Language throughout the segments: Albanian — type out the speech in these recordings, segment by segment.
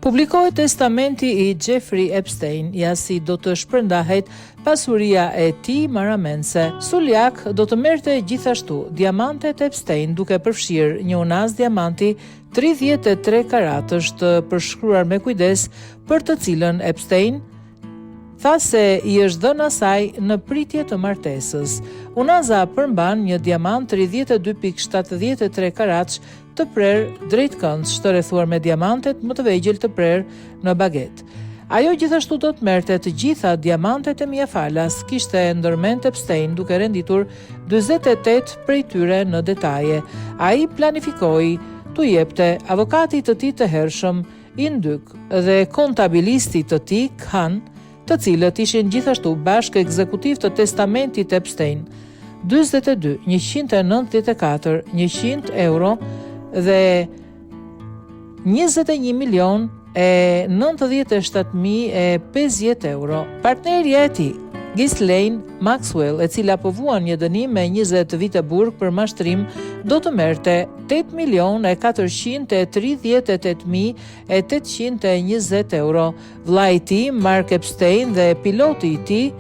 Publikohet testamenti i Jeffrey Epstein, jasi do të shpërndahet pasuria e tij marramense. Suliak do të merrte gjithashtu diamantet Epstein, duke përfshirë një unaz diamanti 33 karatësh të përshkruar me kujdes, për të cilën Epstein tha se i është dhënë asaj në pritje të martesës. Unaza përmban një diamant 32.73 karatësh të prerë drejt këndës, të rrethuar me diamantet më të vegjël të prerë në baget. Ajo gjithashtu do të merrte të gjitha diamantet e Mia Falas, kishte ndërmend Epstein, duke renditur 48 prej tyre në detaje. Ai planifikoi t'u jepte avokatit të tij të hershëm Indyk dhe kontabilistit të tij Khan, të cilët ishin gjithashtu bashkë ekzekutiv të testamentit Epstein, 42, 194, 100 euro dhe 21.097.050 euro. Partnerja e tij, Ghislaine Maxwell, e cila povuan një dënim me 20 vite burg për mashtrim, do të merrte 8.438.820 euro. Vllai i tij, Mark Epstein, dhe piloti i tij,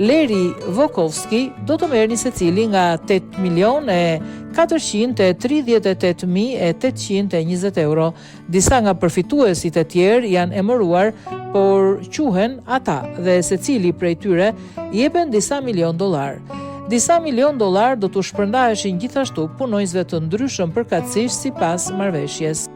Larry Vokovski, do të merrnin secili nga 8.438.820 euro. Disa nga përfituesit e tjerë janë emëruar, por quhen ata dhe secili prej tyre jepen disa milion dollar. Disa milion dollar do t'u shpërndaheshin gjithashtu punonjësve të ndryshëm përkatësisht sipas marrëveshjes.